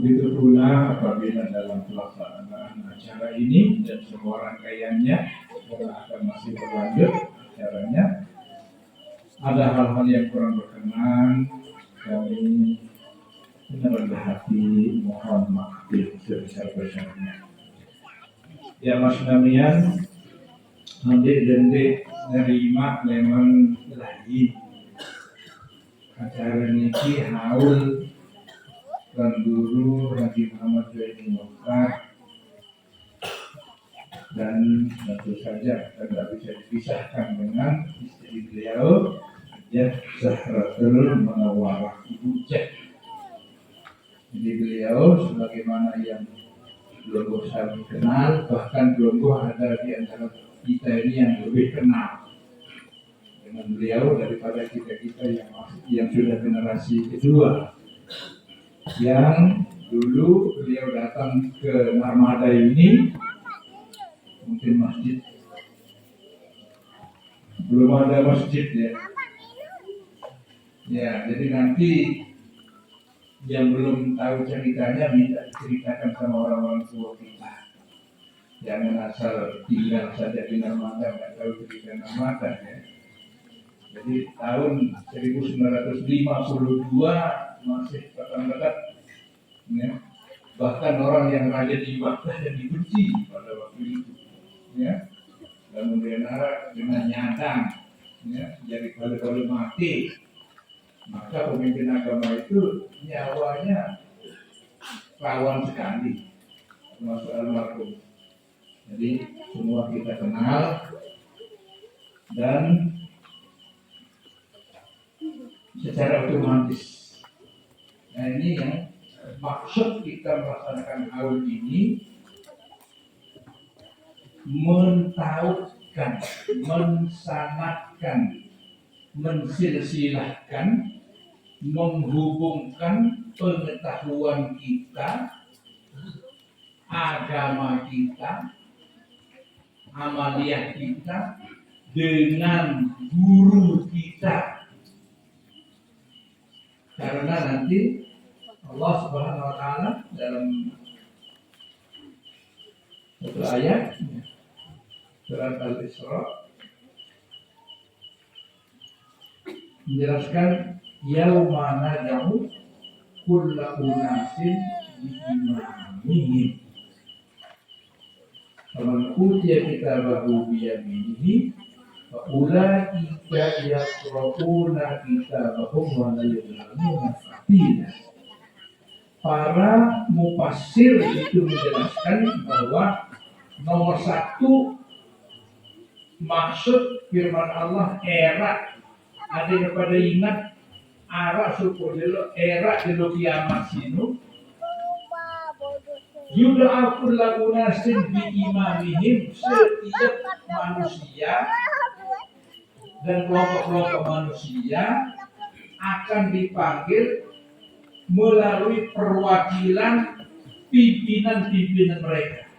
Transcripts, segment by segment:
Begitu pula apabila dalam pelaksanaan acara ini dan semua rangkaiannya akan masih berlanjut acaranya, ada hal-hal yang kurang berkenan, kami rendah hati mohon maaf sebesar-besarnya. Ya Mas Damian, nanti dendek nerima memang lagi acara niki haul dan guru Haji Muhammad Zaidi Mokhtar, dan tentu saja tidak bisa dipisahkan dengan istri beliau ya Zahratul Munawwarah Ibu Cek. Jadi beliau sebagaimana yang belum kami kenal, bahkan belum ada di antara kita ini yang lebih kenal dengan beliau daripada kita yang sudah generasi kedua. Yang dulu beliau datang ke Narmada ini, mungkin masjid belum ada masjid ya. Ya, jadi nanti yang belum tahu ceritanya minta ceritakan sama orang-orang tua kita. Jangan asal tinggal saja di Narmada, nggak tahu cerita Narmada ya. Jadi tahun 1952 masih dekat ya. Bahkan orang yang rajin ibadah dan dibenci pada waktu itu ya. Kemudian dengan nyadang ya, jadi kalau mati, maka pemimpin agama itu nyawanya rawan sekali, termasuk almarhum. Jadi semua kita kenal dan secara otomatis. Nah ini yang maksud kita melaksanakan haul ini, mentauhidkan, mensanadkan, mensilsilahkan, menghubungkan pengetahuan kita, agama kita, amaliyah kita dengan guru kita. Karena nanti Allah Subhanahu wa taala dalam satu ayat surat Al-Isra menjelaskan yauma nad'u kulla unasin biimamihim faman utiya kitabahu biyaminihi fa ulaika yaqra'una kitabahum wa la yuzlamuna fatila. Para mufassir itu menjelaskan bahwa nomor satu maksud firman Allah era, ada yang pada ingat arah suku dulu era dulu kiamat sinu yuda'akul lagunasin bi imamihim, setiap manusia dan kelompok-kelompok manusia akan dipanggil melalui perwakilan pimpinan-pimpinan mereka.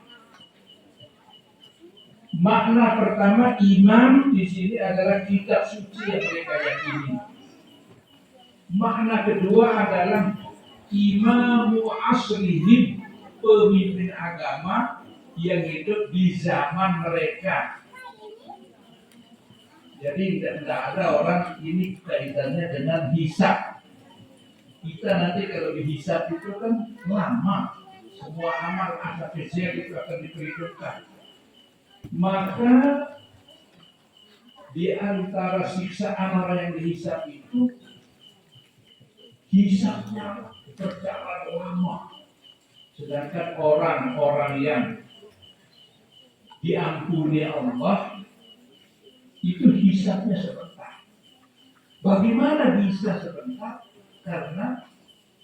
Makna pertama imam di sini adalah kitab suci yang mereka yakini. Makna kedua adalah imamu asrihim, pemimpin agama yang hidup di zaman mereka. Jadi tidak ada orang ini kaitannya dengan hisab. Kita nanti kalau dihisab itu kan lama, semua amal asal-usul itu akan diperhitungkan. Maka di antara siksaan orang yang dihisab itu, hisabnya berjalan lama. Sedangkan orang-orang yang diampuni Allah itu hisabnya sebentar. Bagaimana bisa sebentar? Karena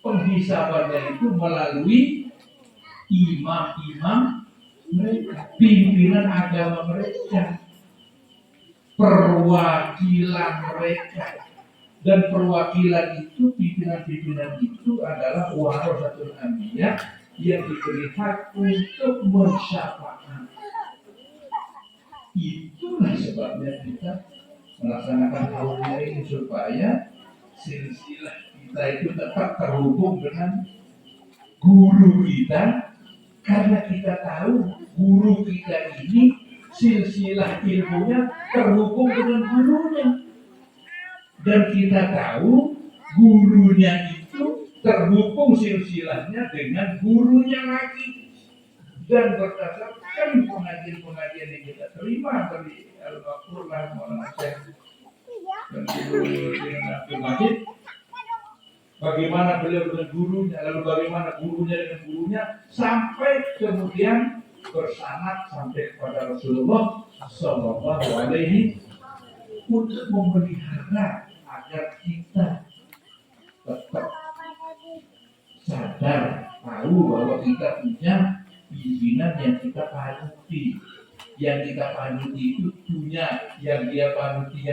penghisabannya itu melalui imam-imam mereka, pimpinan agama mereka, perwakilan mereka. Dan perwakilan itu, pimpinan-pimpinan itu adalah warasatul anbiya yang diberi hak untuk mensyafaat. Itulah sebabnya kita melaksanakan haulnya ini, supaya silsilah kita itu tetap terhubung dengan guru kita, karena kita tahu guru kita ini silsilah ilmunya terhubung dengan gurunya, dan kita tahu gurunya itu terhubung silsilahnya dengan gurunya lagi, dan berdasarkan pengajian-pengajian yang kita terima dari Al-Baqarah Maulana Syekh dan Guru Abdul Majid, bagaimana beliau dengan gurunya, lalu bagaimana gurunya dengan gurunya, sampai kemudian bersanad sampai kepada Rasulullah Sallallahu Alaihi, untuk memelihara agar kita tetap sadar, tahu bahwa kita punya pimpinan yang kita panuti. Yang kita panuti itu punya yang dia panuti,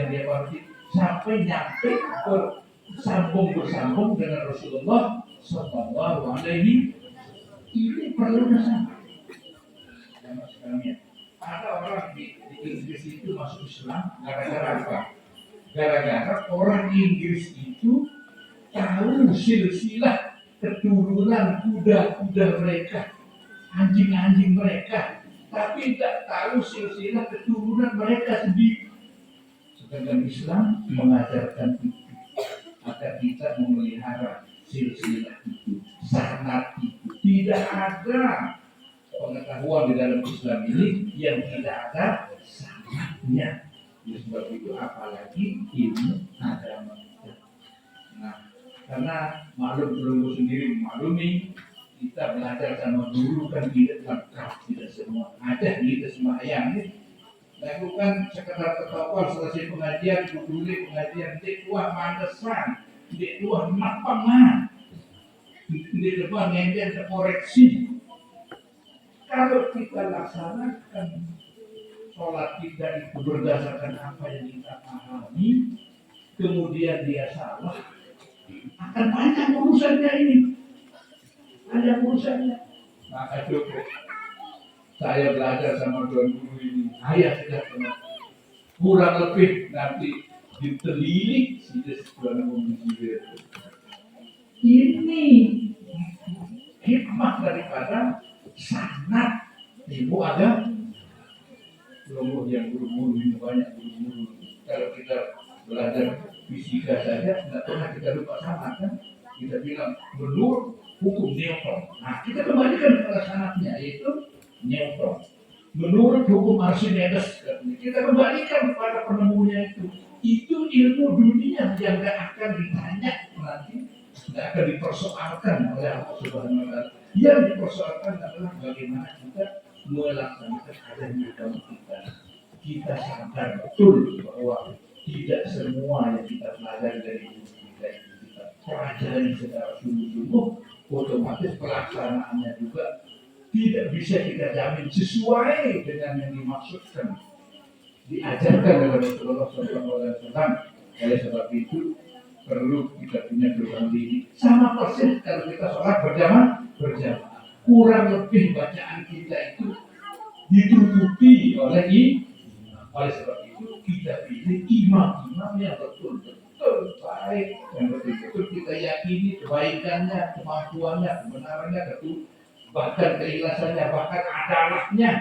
sampai nyampe bersambung dengan Rasulullah Sallallahu Alaihi. Ini perlu sama. Ada orang di Inggris itu masuk Islam gara-gara apa? Gara-gara orang Inggris itu tahu silsilah keturunan kuda-kuda mereka, anjing-anjing mereka, tapi tidak tahu silsilah keturunan mereka sendiri. Sedangkan Islam mengajarkan itu agar kita memelihara silsilah itu, sanad itu. Tidak ada pengetahuan di dalam Islam ini yang tidak ada sanadnya. Ya, sebab itu apalagi ilmu agama. Nah, karena belum sendiri maklumi, kita belajar sama guru kan tidak lengkap, tidak semua ada kita semayang nih. Lakukan sekedar ketahuan selesai pengajian, peduli pengajian, di tuah mandesan, di tuah mapangan, di depan ngenden koreksi. Kalau kita laksanakan sholat kita itu berdasarkan apa yang kita pahami, kemudian dia salah, akan banyak urusannya ini. Ada urusannya. Maka cukup saya belajar sama tuan guru ini, ayah sudah pernah kurang lebih nanti ditelilik sudah tuan guru ini hikmah daripada sanad ilmu agama. Belum yang guru-guru ini banyak guru-guru. Kalau kita belajar fisika saja tidak pernah kita lupa sanad kan? Kita bilang menurut hukum Newton. Nah, kita kembalikan kepada sanadnya, yaitu Newton. Menurut hukum Archimedes, kita kembalikan kepada penemunya itu. Itu ilmu dunia yang tidak akan ditanya nanti, tidak akan dipersoalkan oleh Allah Subhanahu Wa Taala. Yang dipersoalkan adalah bagaimana kita melaksanakan adanya dalam kita. Kita sadar betul bahwa tidak semua yang kita pelajari dari ilmu kita pelajari secara sungguh-sungguh, otomatis pelaksanaannya juga tidak bisa kita jamin sesuai dengan yang dimaksudkan diajarkan oleh Rasulullah SAW. Oleh sebab itu perlu kita punya perubahan diri. Sama persis kalau kita sholat berjamaah, kurang lebih bacaan kita itu ditutupi oleh sebab itu kita pilih imam-imam yang betul-betul baik, yang betul-betul kita yakini kebaikannya, kemampuannya, kebenarannya, bahkan keikhlasannya, bahkan adalahnya,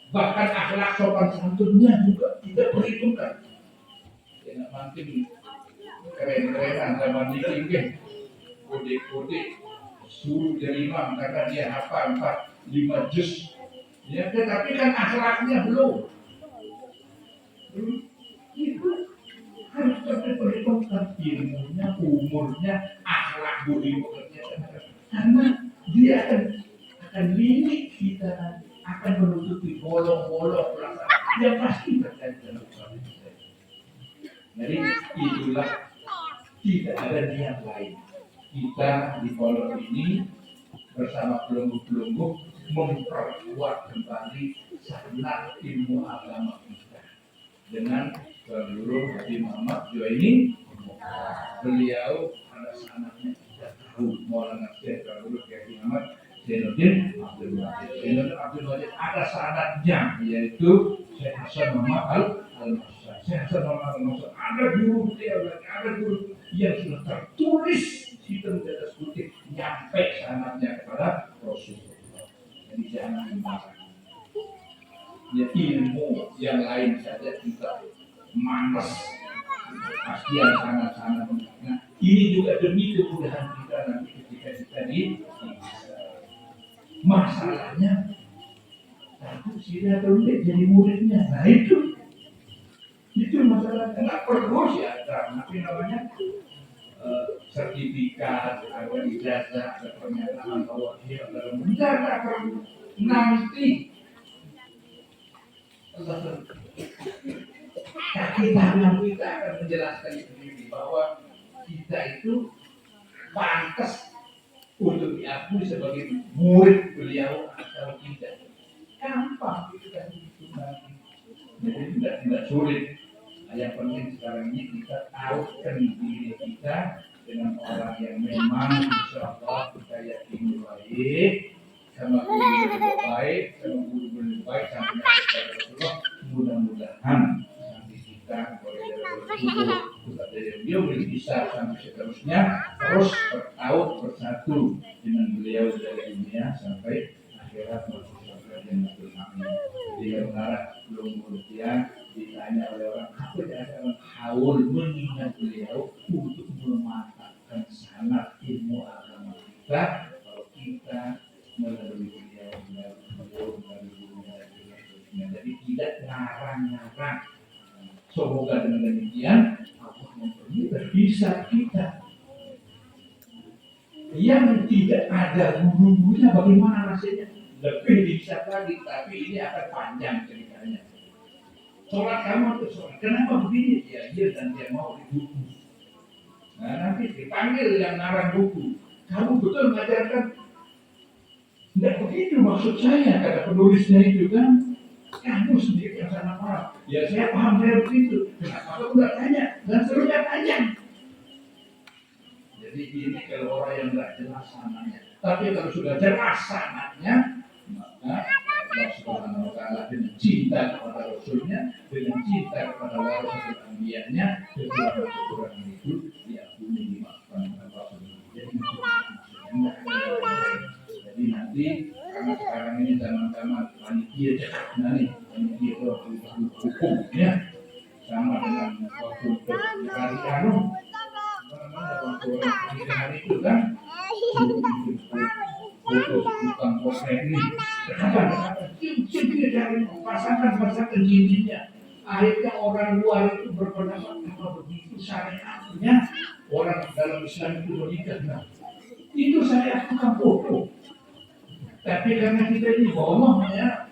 bahkan akhlak sopan santunnya juga kita perhitungkan. Jangan makin keren-kerenan zaman ini, kode-kode suruh jadi imam karena dia hafal 4-5 juz. Ya, tetapi kan akhlaknya belum. Itu harus diperhitungkan ilmunya, umurnya, akhlak budi pekerja, karena dia akan lilik kita, akan menutupi bolong-bolong perasaan yang pasti terjadi dalam suatu kita. Jadi itulah tidak ada niat lain. Kita di pondok ini bersama pelunggu-pelunggu memperkuat kembali sanad ilmu agama kita dengan Guru Haji Muhammad Juwaini. Beliau ada sanadnya kita tahu, Maulana Syekh Guru Haji Muhammad Zainuddin Abdul Majid. Zainuddin Abdul Majid ada sanadnya, yaitu Syekh Hasan Muhammad Al-Mas'ud. Syekh Hasan Muhammad Al-Mas'ud ada guru beliau, ada guru yang sudah tertulis hitam di atas putih nyampe sanadnya kepada Rasulullah. Jadi jangan dimakan. Ya ilmu yang lain saja kita manas pastian sangat-sangat. Nah, ini juga demi kemudahan kita nanti ketika kita di masalahnya satu sila atau tidak jadi muridnya. Nah itu masalahnya. Nggak perlu sih ada tapi namanya sertifikat, ada ijazah, ada pernyataan bahwa dia adalah menjaga perlu nanti kaki tangan kita akan menjelaskan sendiri bahwa kita itu pantas untuk diakui sebagai murid beliau atau tidak. Gampang itu kan itu nanti. Jadi tidak sulit. Nah, yang penting sekarang ini kita tahukan diri kita dengan orang yang memang insya Allah kita yakini baik, sama guru baik, sama guru baik, sampai kepada Rasulullah. Mudah-mudahan nanti kita boleh dari beliau bisa sampai seterusnya terus bertaut bersatu dengan beliau dari dunia sampai akhirat bersama dengan Tuhan. Dia mengarah belum kemudian ditanya oleh orang apa yang haul mengingat beliau untuk mematahkan sanad ilmu agama kita kalau kita melalui beliau melalui dunia. Jadi tidak ngarang-ngarang. Semoga dengan demikian Allah mempermudah bisa kita yang tidak ada guru-gurunya bagaimana rasanya lebih bisa lagi, tapi ini akan panjang ceritanya. Sholat kamu itu sholat, kenapa begini? Ya iya dan dia mau di buku. Nah nanti dipanggil yang ngarang buku, kamu betul mengajarkan? Tidak begitu maksud saya, kata penulisnya itu kan. Kamu sendiri yang sana paham. Ya saya paham saya begitu. Kenapa kamu nggak tanya? Dan seterusnya panjang. Jadi ini kalau orang yang nggak jelas sananya. Tapi kalau sudah jelas sananya, maka Allah Subhanahu Wa Taala dengan cinta kepada Rasulnya, dengan cinta kepada warisatul anbiyanya, kekurangan itu diampuni dimaafkan oleh Allah. Jadi nanti karena sekarang ini zaman-zaman panitia nanti panitia itu hukum ya sama dengan waktu hari anu waktu hari itu kan bukan potret ini dekat dari pasangan jinnya akhirnya orang luar itu berpendapat kalau begitu syariatnya orang dalam Islam itu menikah nah itu syariat bukan foto. Tapi karena kita ini bohong ya,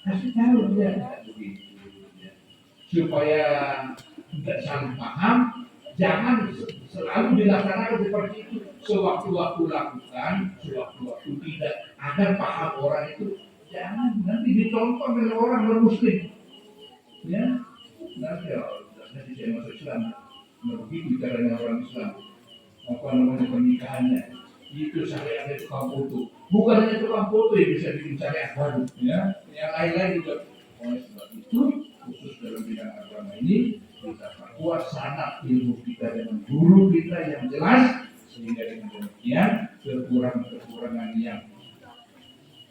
kasih tahu dia supaya tidak saling paham, jangan selalu dilaksanakan seperti itu. Sewaktu-waktu lakukan, sewaktu-waktu tidak agar paham orang itu. Jangan nanti ditonton oleh orang non-Muslim, ya. Nanti saya masuk Islam, begitu caranya orang Islam, apa namanya pernikahannya. Itu syariat tukang foto, bukan hanya tukang foto yang bisa bikin syariat baru, ya, yang lain-lain juga. Oleh sebab itu, khusus dalam bidang agama ini kita perkuat sanad ilmu kita dengan guru kita yang jelas, sehingga dengan demikian kekurangan yang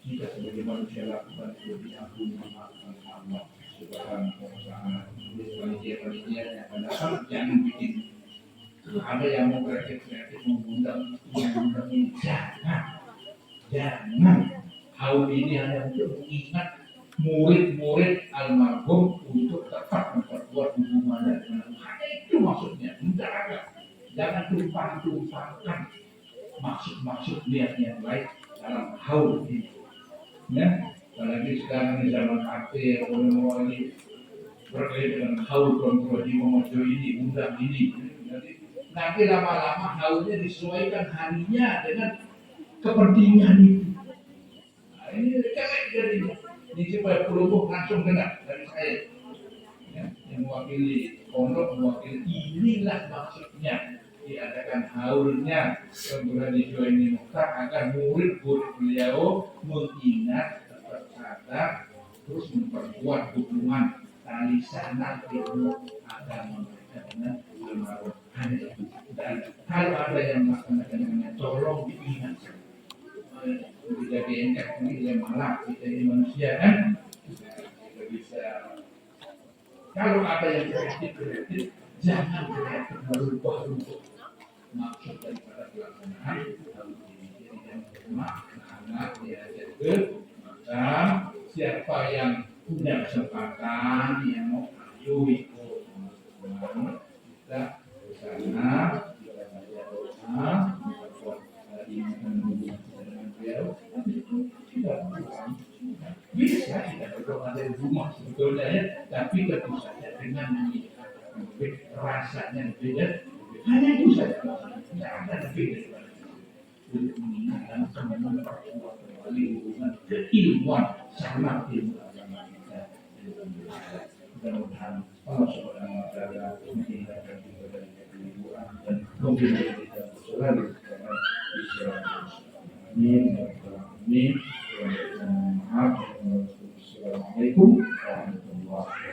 kita sebagai manusia lakukan itu diampuni dimaafkan Allah Subhanahu Wa Taala. Panitia-panitia yang akan datang jangan bikin ada yang mau kreatif mengundang ini jangan haul ini hanya untuk mengingat murid-murid almarhum untuk tetap memperkuat hubungannya dengan Tuhan. Itu maksudnya jangan tumpang-tumpangkan maksud niat baik dalam haul ini ya. Apalagi sekarang di zaman akhir orang ini berkaitan dengan haul kontrol di Momojo ini undang ini nanti lama-lama haulnya disesuaikan harinya dengan kepentingan itu. Nah, ini jelek jadinya. Ini supaya pelumbuh langsung kena dari saya. Ya, yang mewakili pondok, mewakili inilah maksudnya diadakan haulnya Perguruan Tinggi ini Mukhtar agar murid-murid beliau mengingat berada terus memperkuat hubungan tali sanad ilmu agama mereka dengan almarhum. Dan kalau ada yang melaksanakan dengan tolong diingat. Kita diingat ini dia malah kita ini manusia kan, kita bisa. Kalau ada yang kreatif, jangan kreatif berubah-ubah maksud daripada pelaksanaan harus diri yang bermakna diajak ke maka siapa yang punya kesempatan yang mau ayo ikut kita bersama kita baca doa membuat ingatan dengan beliau tidak kurang bisa kita berdoa dari rumah sebetulnya ya, tapi tentu saja dengan rasanya beda. Hanya itu saja, tidak ada lebih daripada itu. Untuk mengingatkan sama memperkuat kembali hubungan keilmuan sama ilmu agama kita. Mudah-mudahan Allah Subhanahu Wa Taala mengingatkan kita dari kekeliruan dan memberi kita selalu dalam Islam. Amin. Amin. Maaf. Assalamualaikum warahmatullahi wabarakatuh.